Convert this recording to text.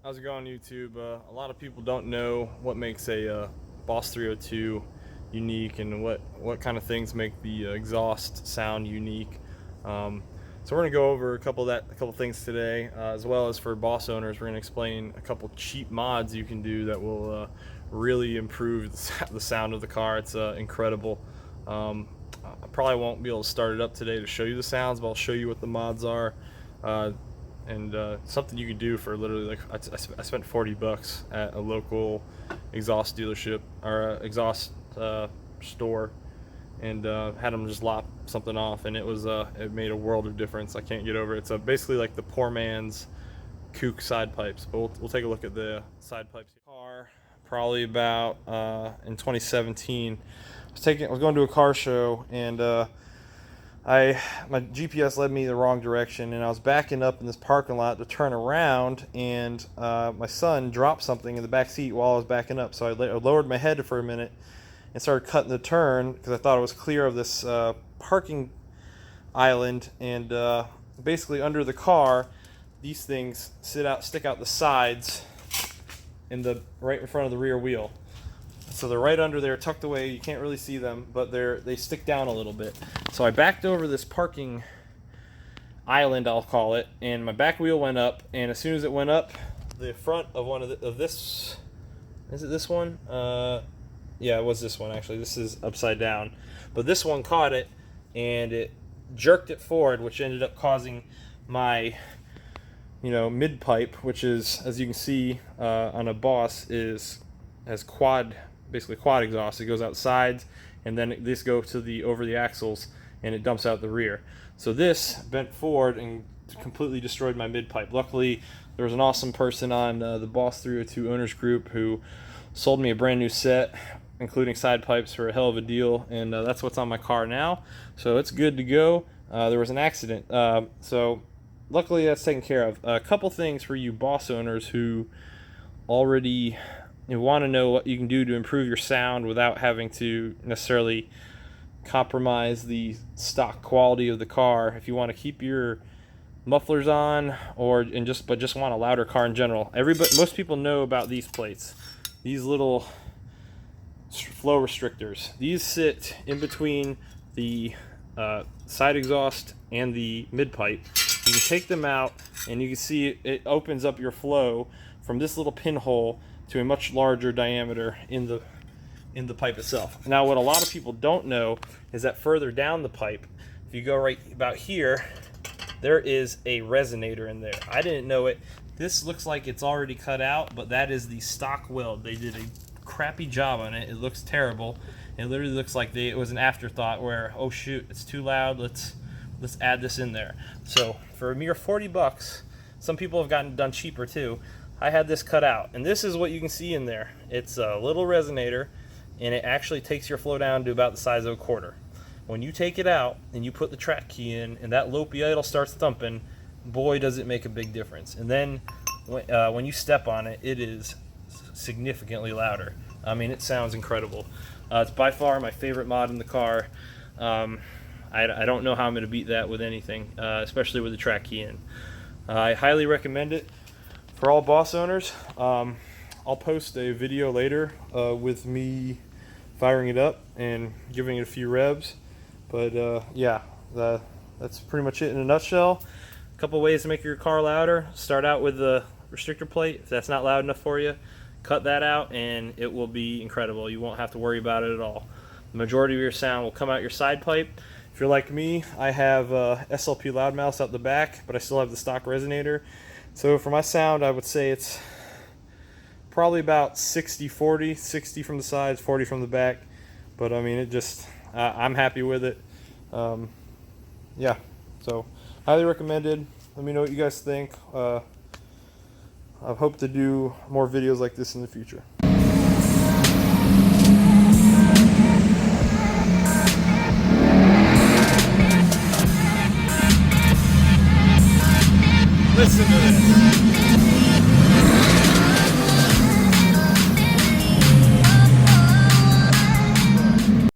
How's it going, YouTube? A lot of people don't know what makes a Boss 302 unique and what kind of things make the exhaust sound unique. So we're gonna go over a couple things today, as well as for Boss owners. We're gonna explain a couple cheap mods you can do that will really improve the sound of the car. It's incredible. I probably won't be able to start it up today to show you the sounds, but I'll show you what the mods are. And something you can do for literally, like, I spent $40 at a local exhaust dealership or exhaust store, and had them just lop something off, and it made a world of difference. I can't get over it. It's basically like the poor man's kook side pipes. But we'll take a look at the side pipes. Car probably about in 2017. I was going to a car show, and my GPS led me the wrong direction, and I was backing up in this parking lot to turn around, and my son dropped something in the back seat while I was backing up. So I lowered my head for a minute and started cutting the turn because I thought it was clear of this parking island. And basically under the car, these things stick out the sides right in front of the rear wheel. So they're right under there, tucked away. You can't really see them, but they stick down a little bit. So I backed over this parking island, I'll call it, and my back wheel went up. And as soon as it went up, the front of this, is it this one? Yeah, it was this one actually. This is upside down, but this one caught it and it jerked it forward, which ended up causing my mid pipe, which is, as you can see on a Boss, has basically quad exhaust. It goes out sides, and then this goes to over the axles, and it dumps out the rear. So this bent forward and completely destroyed my mid pipe. Luckily, there was an awesome person on the Boss 302 owners group who sold me a brand new set, including side pipes, for a hell of a deal, and that's what's on my car now. So it's good to go. There was an accident, so luckily that's taken care of. A couple things for you Boss owners who already want to know what you can do to improve your sound without having to necessarily compromise the stock quality of the car. If you want to keep your mufflers on, but just want a louder car in general, most people know about these plates, these little flow restrictors. These sit in between the side exhaust and the mid pipe. You can take them out, and you can see it opens up your flow from this little pinhole to a much larger diameter in the pipe itself. Now, what a lot of people don't know is that further down the pipe, if you go right about here, there is a resonator in there. I didn't know it. This looks like it's already cut out, but that is the stock weld. They did a crappy job on it. It looks terrible. It literally looks like it was an afterthought where, oh shoot, it's too loud, let's add this in there. So for a mere $40, some people have gotten done cheaper too. I had this cut out, and this is what you can see in there. It's a little resonator, and it actually takes your flow down to about the size of a quarter. When you take it out and you put the track key in, and that Lopi idle starts thumping, boy does it make a big difference. And then when you step on it, it is significantly louder. I mean, it sounds incredible. It's by far my favorite mod in the car. I don't know how I'm going to beat that with anything, especially with the track key in. I highly recommend it for all Boss owners. I'll post a video later with me firing it up and giving it a few revs. But yeah, that's pretty much it in a nutshell. A couple ways to make your car louder. Start out with the restrictor plate. If that's not loud enough for you, cut that out and it will be incredible. You won't have to worry about it at all. The majority of your sound will come out your side pipe. If you're like me, I have SLP Loudmouth out the back, but I still have the stock resonator. So for my sound, I would say it's probably about 60-40, 60 from the sides, 40 from the back. But I mean, I'm happy with it. Yeah, so highly recommended. Let me know what you guys think. I hope to do more videos like this in the future. Listen to this.